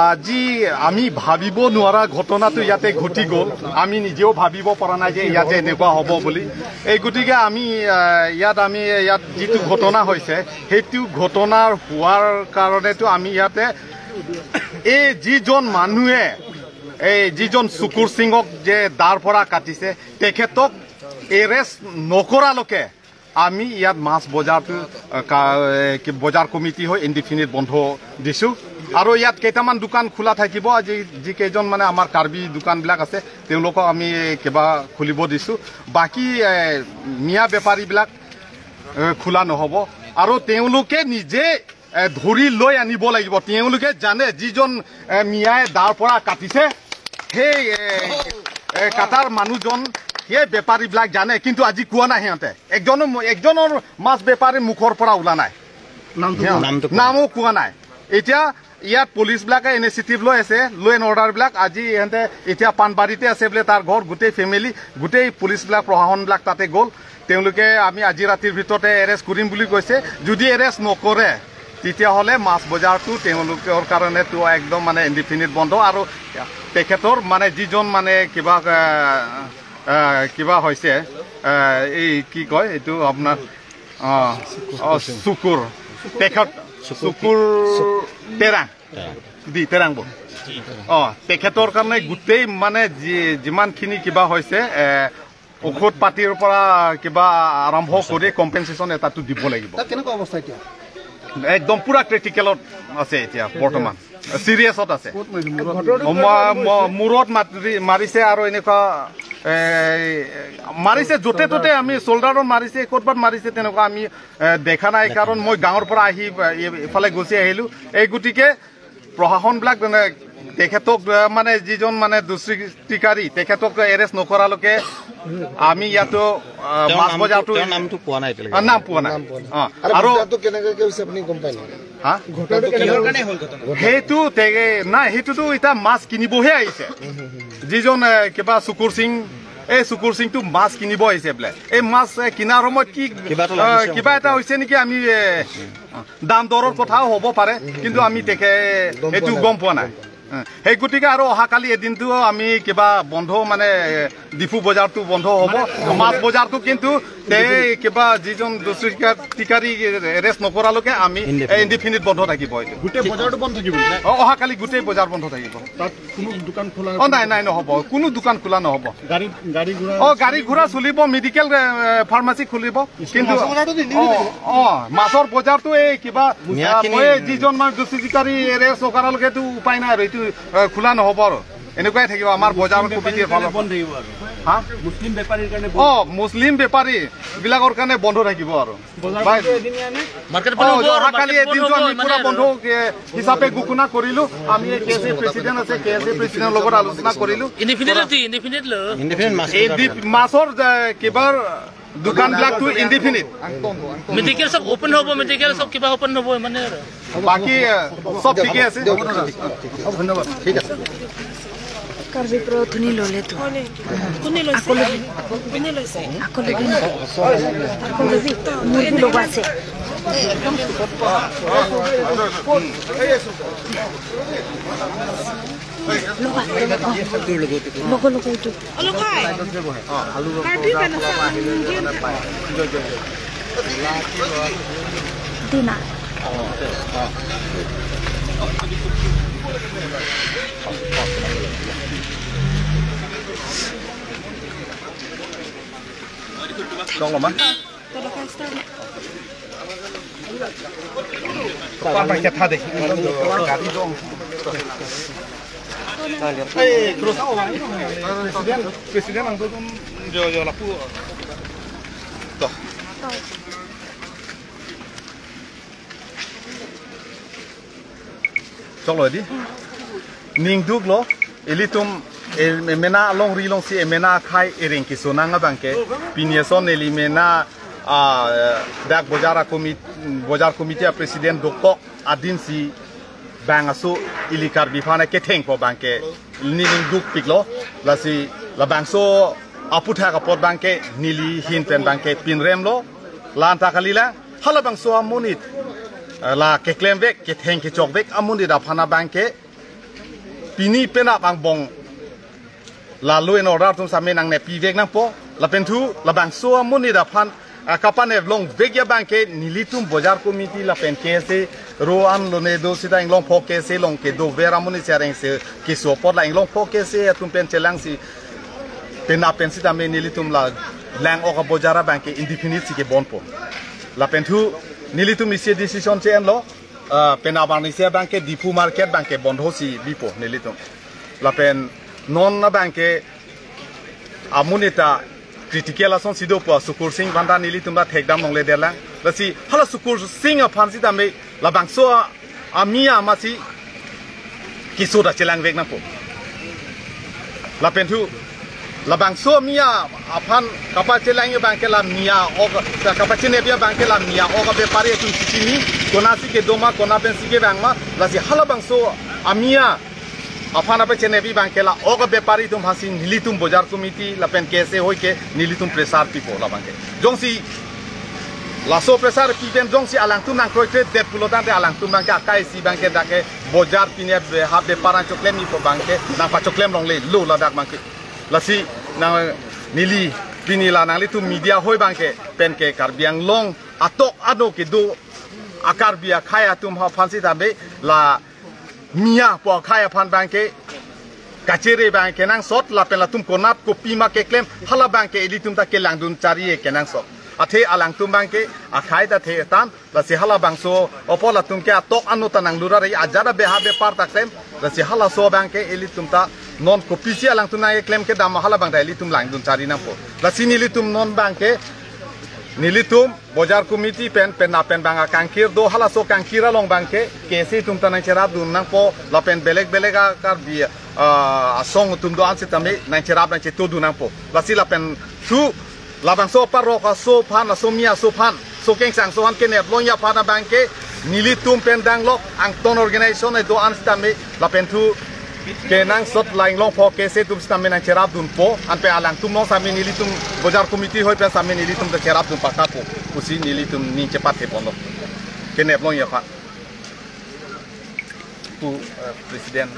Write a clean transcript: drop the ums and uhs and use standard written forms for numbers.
আজি আমি ভাবিব নোৱাৰা ঘটনাটো ইয়াতে ঘটি গ'ল আমি নিজেও ভাবিব পৰা নাই যে ইয়াতে এনেকুৱা হ'ব বুলি এই গতিকে আমি ইয়াত যিটো ঘটনা হৈছে সেইটো ঘটনাৰ হোৱাৰ কাৰণেতো আমি ইয়াতে এই যিজন মানুহে এই যিজন সুকুৰ সিঙক যে দাৰ পৰা কাটিছে তেখেতক এৰেষ্ট নকৰালৈকে আমি ইয়াত মাছ বজাৰটো বজাৰ কমিটি হৈ ইনডিফিনিট বন্ধ দিছোঁ আৰু ইয়াত কেইটামান দোকান খোলা থাকিব আজি যিকেইজন মানে আমাৰ কাৰ্বি দোকানবিলাক আছে তেওঁলোকক আমি কিবা খুলিব দিছোঁ বাকী মিয়া বেপাৰীবিলাক খোলা নহ'ব আৰু তেওঁলোকে নিজে ধৰি লৈ আনিব লাগিব তেওঁলোকে জানে যিজন মিয়াই দাৰ পৰা কাটিছে সেই কাটাৰ মানুহজন সেই বেপাৰীবিলাক জানে কিন্তু আজি কোৱা নাই সিহঁতে একজনৰ মাছ বেপাৰী মুখৰ পৰা ওলা নাই নামো কোৱা নাই এতিয়া ইয়াত পুলিচবিলাকে ইনিচিয়েটিভ লৈ আছে ল' এণ্ড অৰ্ডাৰবিলাক আজি ইহঁতে এতিয়া পাণবাৰীতে আছে বোলে তাৰ ঘৰ গোটেই ফেমিলি গোটেই পুলিচবিলাক প্ৰশাসনবিলাক তাতে গ'ল তেওঁলোকে আমি আজি ৰাতিৰ ভিতৰতে এৰেষ্ট কৰিম বুলি কৈছে যদি এৰেষ্ট নকৰে তেতিয়াহ'লে মাছ বজাৰটো তেওঁলোকৰ কাৰণেতো একদম মানে ইনডিফিনিট বন্ধ আৰু তেখেতৰ মানে যিজন মানে কিবা হৈছে এই কি কয় এইটো আপোনাৰ চুকুৰ তেখেত চুকুৰ তেৰাং তেখেতৰ কাৰণে গোটেই মানে যিমানখিনি কিবা হৈছে ঔষধ পাতিৰ পৰা কিবা আৰম্ভ কৰি কম্পেনচেশ্যন এটাটো দিব লাগিব কেনেকুৱা অৱস্থা এতিয়া একদম পুৰা ক্ৰিটিকেলত আছে এতিয়া বৰ্তমান চিৰিয়াছত আছে মূৰত মাৰিছে আৰু এনেকুৱা মাৰিছে য'তে ত'তে আমি চল্ডাৰত মাৰিছে ক'ৰবাত মাৰিছে তেনেকুৱা আমি দেখা নাই কাৰণ মই গাঁৱৰ পৰা আহি ইফালে গুচি আহিলোঁ এই গতিকে প্ৰশাসনবিলাক তেখেতক মানে যিজন মানে দুষ্কৃতিকাৰী তেখেতক এৰেষ্ট নকৰালৈকে আমি ইয়াতো মাছ বজাৰটো নামটো পোৱা নাই নাম পোৱা নাই আৰু সেইটো নাই সেইটোতো এতিয়া মাছ কিনিবহে আহিছে যিজন কিবা সুকুৰ সিং এই সুকুৰ সিংটো মাছ কিনিব আহিছে বোলে এই মাছ কিনাৰ সময়ত কি কিবা এটা হৈছে নেকি আমি দাম দৰৰ কথাও হ'ব পাৰে কিন্তু আমি সেইটো গম পোৱা নাই সেই গতিকে আৰু অহাকালি এদিনটো আমি কিবা বন্ধ মানে ডিফু বজাৰটো বন্ধ হ'ব মাছ বজাৰটো কিন্তু কিবা যিজন দুষ্কৃতিকাৰী এৰেষ্ট নকৰালৈকে আমি ইনডিফিনিট বন্ধ থাকিব গোটেই বজাৰটো বন্ধ থাকিব অহাকালি গোটেই বজাৰ বন্ধ থাকিব তাত কোনো দোকান খোলা নাই নহ'ব কোনো দোকান খোলা নহ'ব গাড়ী ঘোঁৰা চলিব মেডিকেল ফাৰ্মাচী খুলিব কিন্তু মাছৰ বজাৰটো এই কিবা যিজন মানে দুষ্কৃতিকাৰী এৰেষ্ট নকৰালৈকেতো উপায় নাই আৰু এইটো খোলা নহ'ব আৰু এনেকুৱাই থাকিব আমাৰ বজাৰ কমিটিৰ ফালৰ মুছলিম বেপাৰী বিলাকৰ কাৰণে বন্ধ থাকিব আৰু অহাকালি এদিনটো আমি পুৰা বন্ধ হিচাপে ঘোষণা কৰিলো আমি KSA প্ৰেচিডেণ্ট আছে KSA প্ৰেচিডেণ্টৰ লগত আলোচনা কৰিলো মাছৰ কিবা দোকানবিলাকটো ইনডিফিনিট মেডিকেল সব ওপেন হ'ব মেডিকেল সব কিবা ওপেন হ'ব মানে বাকি সব ঠিকে আছে ধন্যবাদ ঠিক আছে কাৰ্বি প্ৰথনি ললে তো কোনে লৈছে কোনে লৈছে আকলে মুৰবি লোক আছে দিনা Tolong man. Pakai cat deh. Gari dong. Terus apa? Presiden angkat tuh jo lapu. Tuh. Cholo di. Ning duk lo. Elitum mena long rilong si mena khai ering ki sonanga bangke pinieson elimena dak bojar komite presiden dokto adin si bangasu ilikar bifana ke theng po bangke nining duk piklo lasi la bangso aputha ka pot bangke nili hin pen bangke pinrem lo lan takalila hala bangso amonit la ke claim vek ke theng ke chok vek amuni da phana bank ke pini pena bang bong la lu en order tum samen nang ne pi vek nang po la pentu la bang so amuni da phan kapan e long vek ya bank ke nilitum bazar committee la pen ke se ro an lo ne do sida ing long pho ke se long ke do vera amuni sereng se ke so pot la ing long pho ke se tum pen chelang si pena pen sida me nilitum la lang oka bojara bank indefinite ke bon po la pentu nilitum isi decision chen lo pena barnisia bank dipu market bank bond hosi bipo nilitum la pen non na bank amunita critical ason sido po sukur sing banda nilitum la thekdam nongle dela la si hala sukur sing a phansi da me la bank so amia masi kisoda chelang vek na po la pentu la bang so mia apan kapal celang ye bang ke la mia o kapal cene bia bang ke la mia o ka be pare tu sini kona si ke doma kona pen si ke bang ma la si hala bang so amia apan apa cene bi bang ke la o ka be pare tum hasi nilitum bazar committee la pen kese hoy ke nilitum presar pipo la bang ke jong si la so presar pi den jong si alang tum nang kroite det pulotan de alang tum bang ke akai si bang ke dake bazar pine be ha be paran choklem ni po bang ke nang pa choklem long le lo la dak bang ke lasi nang nili pinila nang litu media hoi bangke pen ke karbiang long atok ado ke do akar bia khaya tum ha phansi tabe la mia po khaya phan bangke kachere bangke nang sot la pen la tum konap kopi ma ke claim hala bangke elitum ta ke langdun chari ke nang sot athe alang tum bangke akhai ta the tan la si hala bangso opola tum ke atok anu tanang lura ri ajara be ha be par ta claim la si hala so bangke elitum ta non kopisi alang tu nai claim ke dam hala bang daily tum lang dun cari nampo la sini litum non bang ke nilitum bazar committee pen na pen bang kankir do hala so kankira long bang ke kesi tum tanang cerap dun nampo la pen belek belega kar bi song tum do ansi tame nang cerap nang cetu dun nampo la si la pen tu la bang so parro ka so phan so mia so phan so keng sang so han ke ne long ya phan bang ke nilitum pen dang lok ang ton organization do ansi tame la pen tu ke nang sot laing long pho ke se tum stamen nang cerap dun po an pe alang tum no sami nilitum bazar committee hoi pe sami nilitum de cerap dun pakapo usi nilitum ni cepat he pono ke ne long ya pa tu presiden